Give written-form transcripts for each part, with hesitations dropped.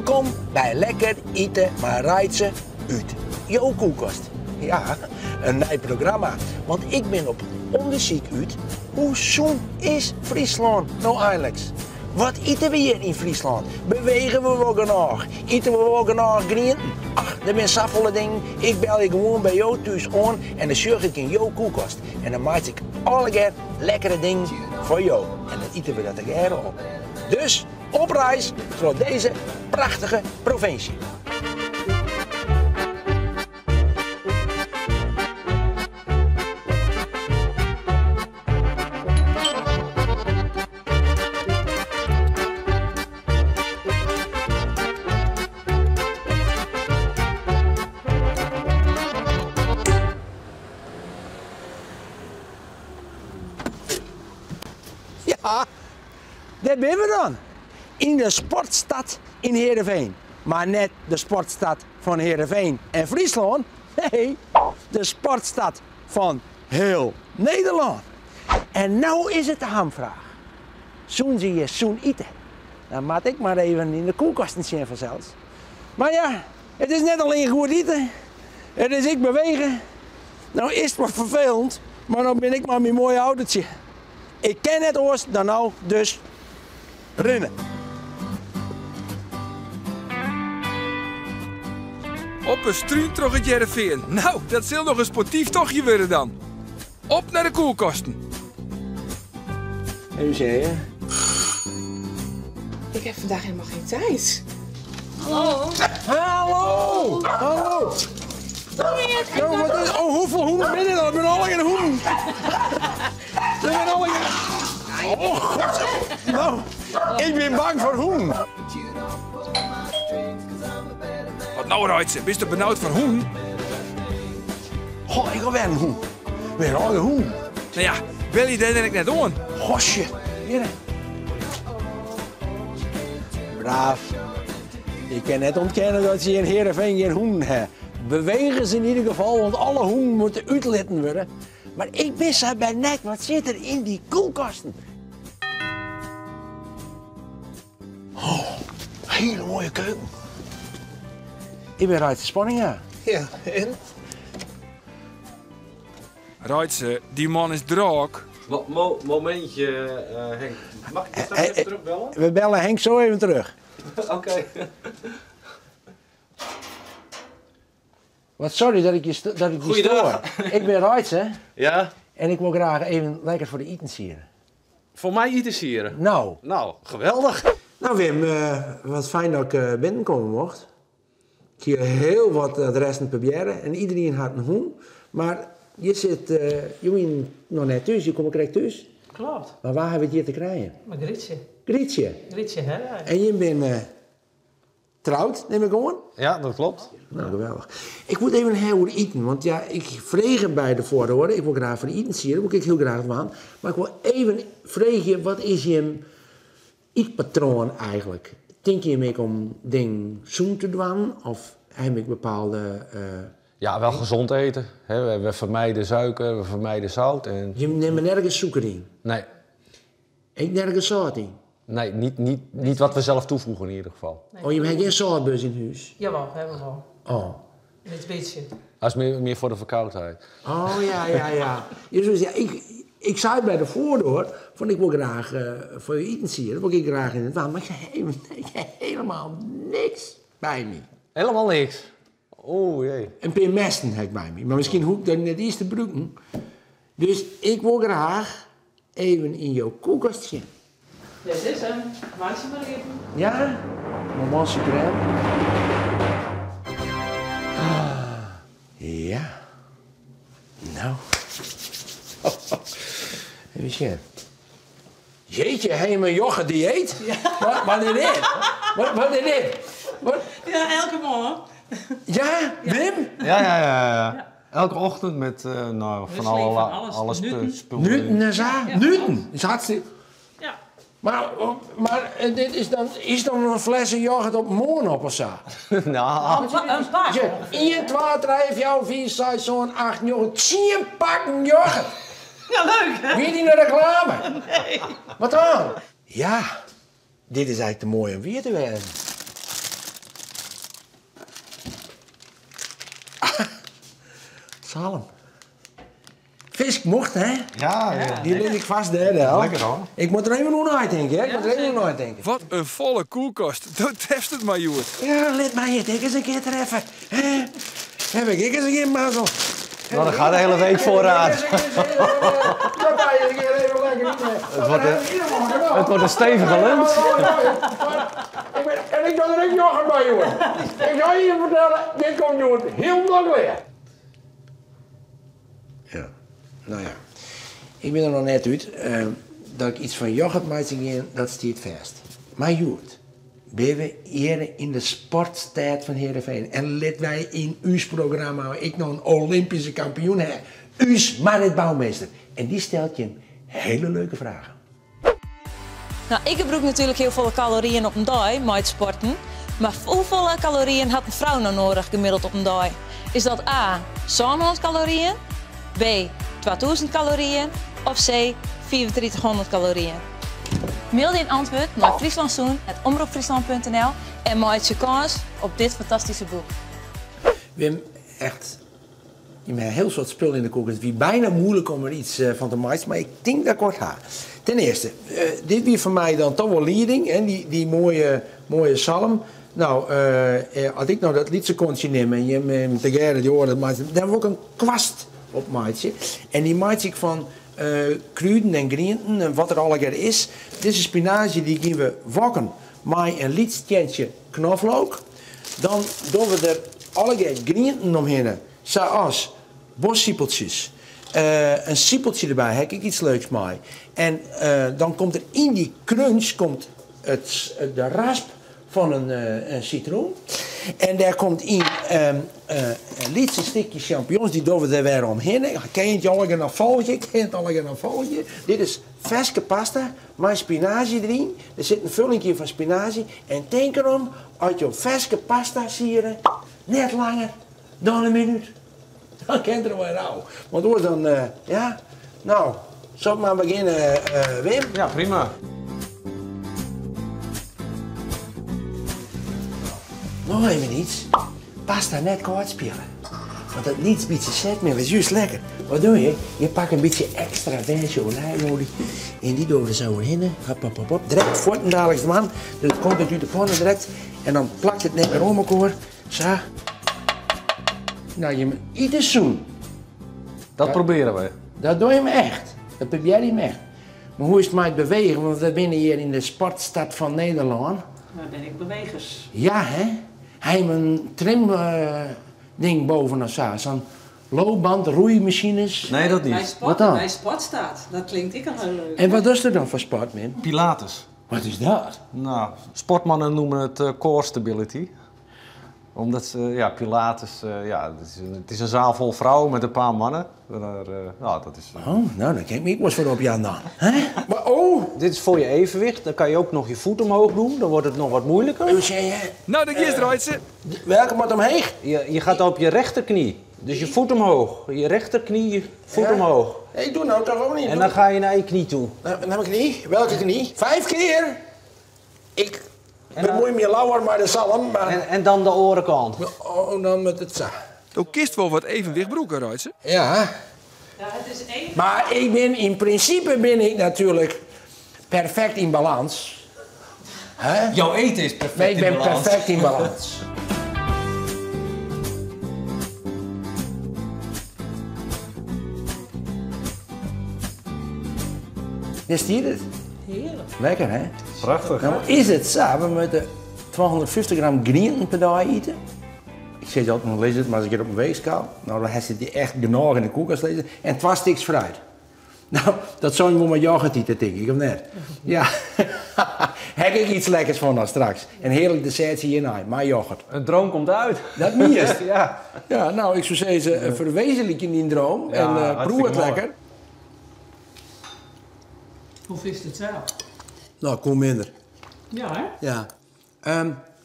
Welkom bij Lekker Eten maar Reitse uit jouw koelkast. Ja, een nieuw programma, want ik ben op onderzoek uit hoe zoen is Friesland nou eigenlijk? Wat eten we hier in Friesland? Bewegen we wel genoeg? Eten we wel genoeg groenten? Ach, dat zijn zoveel dingen. Ik bel je gewoon bij jou thuis aan en dan zorg ik in jouw koelkast. En dan maak ik alle keer lekkere dingen voor jou. En dan eten we dat er gerne op. Dus op reis voor deze prachtige provincie. Ja, daar zijn we dan. In de sportstad in Heerenveen. Maar net de sportstad van Heerenveen en Friesland. Nee, de sportstad van heel Nederland. En nou is het de hamvraag. Zoen zie je zoen eten. Dan maak ik maar even in de koelkasten zien vanzelfs. Maar ja, het is net alleen goed eten. Het is ik bewegen. Nou is het wat vervelend, maar dan ben ik maar mijn mooie autootje. Ik ken het oors dan nou, dus rennen. Op een struut terug het Heerenveen. Nou, dat zal nog een sportief tochtje worden dan. Op naar de koelkasten. Even zeggen. Ik heb vandaag helemaal geen tijd. Hallo. Hallo! Hallo! Nou, wat is, oh, hoeveel hoenden ben je dan? Ik ben al een hoenden. Ik ben al een... Oh, god. Nou, ik ben bang voor hoen. Wat nou, Reitse? Bist u benauwd voor hoen? Goh, ik wil weer een hoen. Weer al een hoen. Nou ja, wil je dat ik net doen? Gosje. Hier. Braaf. Ik kan net ontkennen dat ze in Heerenveen geen hoen hebben. Bewegen ze in ieder geval, want alle hoen moeten uitlitten worden. Maar ik mis haar bij nek, wat zit er in die koelkasten? Oh, hele mooie keuken. Ik ben uit de spanning, ja. Ja, en? Reitse, die man is droog. Momentje, Henk. Mag ik je straks even terugbellen? We bellen Henk zo even terug. Oké. Wat sorry dat ik je stoor. Ik ben Reitz, hè? Ja? En ik wil graag even lekker voor de eten sieren. Voor mij iets sieren. Nou. Nou, geweldig. Nou Wim, wat fijn dat ik binnenkomen mocht. Ik hier heel wat adressen proberen en iedereen had een hoen. Maar je zit, je bent nog net thuis, je komt direct thuis. Klopt. Maar waar hebben we het hier te krijgen? Maar Grietje. Grietje. Grietje, hè? Ja. En je bent trouwd, neem ik gewoon? Ja, dat klopt. Nou, geweldig. Ik moet even heel eten, want ja, ik vreeg bij de voorhoorde. Ik wil graag van eten zien, dat moet ik heel graag doen. Maar ik wil even vragen, wat is je eetpatroon eigenlijk? Denk je meer om dingen zoen te doen? Of heb ik bepaalde... Ja, wel gezond eten. We vermijden suiker, we vermijden zout. En... Je neemt nergens suiker in? Nee. Eet nergens zout in? Nee, niet wat we zelf toevoegen in ieder geval. Nee. Oh, je hebt geen zoutbus in huis? Jawel, hebben we wel. Oh. Dit beetje. Dat is meer voor de verkoudheid. Oh, ja. Dus, ja, ik zei bij de voordeur, van ik wil graag voor je eten zien. Dat wil ik graag in het waan. Maar ik heb helemaal niks bij me. Helemaal niks? Oh jee. Een paar mesten heb ik bij me. Maar misschien hoef ik dat net iets te broeken. Dus ik wil graag even in jouw koelkast zien. Dit is hem. Maak je maar even. Ja? Moment supreme. Ja. Nou. Even zien. Jeetje, heb je mijn yoghurt dieet? Ja. Wat is dit? Wat is dit? Wat? Ja, elke morgen. Ja, Wim? Ja. Elke ochtend met van alle spullen. Nuten en zo? Nuten? Is hartstikke... Ja. Maar dit is dan een flesje yoghurt op morgen op of zo? Nou, Een paar. 1, 2, 3, 4, 5, 6, 7, 8, 9, 10 pakken yoghurt. Ja, leuk hè? Wie die naar reclame? Nee. Wat dan? Ja, dit is eigenlijk te mooi om weer te wezen. Zalm. Vis mocht, hè? Ja, ja. Die lig ik vast daar. Lekker dan. Ik moet er even nog nadenken, hè? Ik moet er even nog nadenken. Wat een volle koelkast. Dat test het maar, Joert. Ja, let mij het eens een keer treffen. Hè? Heb ik eens een keer mazzel. Nou, dan gaat de hele week voorraad. Het wordt een stevige lunch. En ik doe er ook Jochem bij, jongen. Ik ga je vertellen, dit komt jongen heel lang weer. Ja, nou ja. Ik ben er nog net uit. Dat ik iets van Jochem maak, dat staat vast. Maar Joert, ben we hier in de sportstijd van Heerenveen. En let wij in uw programma, ik nog een Olympische kampioen heb. U's Marit Bouwmeester. En die stelt je een hele leuke vragen. Nou, ik gebruik natuurlijk heel veel calorieën op een dag met sporten. Maar hoeveel calorieën had een vrouw nou nodig gemiddeld op een dag? Is dat A, 700 calorieën, B, 2000 calorieën of C, 3400 calorieën? Mail je een antwoord naar frieslandzoen@omroepfriesland.nl en maak je kans op dit fantastische boek. Wim, echt, je hebt heel soort spullen in de koelkast. Het is bijna moeilijk om er iets van te maken, maar ik denk dat ik wat ga. Ten eerste, dit weer voor mij dan toch wel leiding, hè, die mooie zalm. Nou, als ik nou dat liedje kontje neem en je hem tegen die oren maakt, dan heb ik ook een kwast op maatje. En die maak ik van kruiden en groenten en wat er allemaal is. Dit is spinazie, die gaan we wakken met een liedje knoflook. Dan doen we er allerlei groenten omheen, zoals bossiepeltjes. Een siepeltje erbij, heb ik iets leuks mee. En dan komt er in die crunch komt de rasp van een citroen. En daar komt in een lietse stukje champignons, die doen we er weer omheen. Ken je het allemaal een volgje? Dit is verse pasta met spinazie erin. Er zit een vullingje van spinazie. En denk erom, als je verse pasta sieren, net langer dan een minuut. Dan kent er wel nou. Want hoor dan, ja, nou, zal ik maar beginnen, Wim? Ja, prima. Nog even iets. Pasta net kort spelen. Want dat niet een beetje zetmeel is juist lekker. Wat doe je? Je pakt een beetje extra verse olijfolie. En die doen we zo in. Hop. Direct voor het dadelijk man. Dus het komt uit de pannen direct. En dan plakt het net weer om elkaar. Zo. Nou, je moet iets zoen. Dat proberen we. Dat doe je hem echt. Dat probeer je hem echt. Maar hoe is het met bewegen? Want we binnen hier in de sportstad van Nederland. Waar ben ik bewegers? Ja, hè? Hij heeft een trim ding boven of zo. Zo'n loopband, roeimachines. Nee, dat Bij niet. sport, Wat dan? bij sport staat. Dat klinkt ik al heel leuk. En wat is er dan voor sport, man? Pilates. Wat is dat? Nou, sportmannen noemen het core stability. Omdat ze, ja, Pilates, het is een zaal vol vrouwen met een paar mannen. Nou, dat is... Oh, nou, dan kijk ik me eens voor op Jan dan. Hè? Maar Dit is voor je evenwicht. Dan kan je ook nog je voet omhoog doen. Dan wordt het nog wat moeilijker. hoe zei je? Nou, de kies draait ze. Welke moet omheen? Je gaat op je rechterknie. Dus je voet omhoog. Je rechterknie, je voet Ja. omhoog. Ik doe nou toch ook niet. En dan ga je naar je knie toe. Naar mijn knie? Welke knie? 5 keer? Ik En dan- bemoei me lauwer maar de zalm, maar... En dan de orenkant. Oh, dan met het zo. Dan kist wel wat evenwicht broeken, draait ze. Ja. Ja, het is één. Maar in principe ben ik natuurlijk perfect in balans. Hè? Jouw eten is perfect Maar ik ben perfect in balans. Is die het? Heerlijk. Lekker, hè? Prachtig. Nou is het zo, we moeten 250 gram groenten per dag eten. Ik zeg altijd nog lezen, maar als ik het op een weegschaal, nou dan zit die echt genoeg in de koelkast lezen. En 2 stiks fruit. Nou, dat zou je wel met yoghurt eten, denk ik, of net? Ja. Heb ik iets lekkers van dan straks. Een heerlijk dessertje hierna, maar yoghurt. Een droom komt uit. Dat meest. Ja. Ja, nou, ik zou zeggen, verwezenlijken die droom Ja, en hartstikke proef het mooi. lekker. Hoe vist het zelf? Nou, kom minder. Ja, hè? Ja.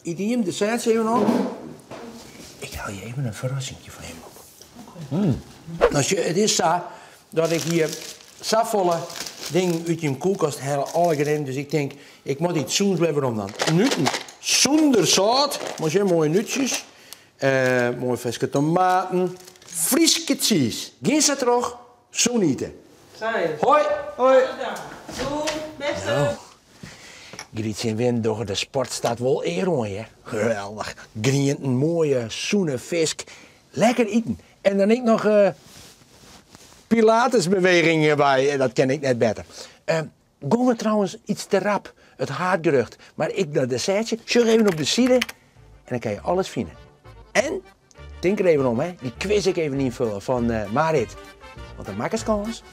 Idiem, dessert even nog. Ik haal je even een verrassingje van hem op. Als je, het is zo dat ik hier zoveel dingen uit je koelkast heb, alle gedaan. Dus ik denk, ik moet iets zoens hebben om dan. Nutten zonder zout, maar je mooie nutjes. Mooie verse tomaten, Frieske cheese. Geen ze terug, zo niet. Zij. Hoi. Hoi. Doei, beste. Grietje en wind door de sportstad wel eerooi, hè? Geweldig. Grien, een mooie, zoene visk. Lekker eten. En dan ik nog pilatesbewegingen bij. Dat ken ik net beter. Gaan we trouwens iets te rap. Het haardgerucht. Maar ik dat dessertje. Zorg even op de side. En dan kan je alles vinden. En, denk er even om, hè. Die quiz ik even invullen van Marit. Want dan maak eens kans.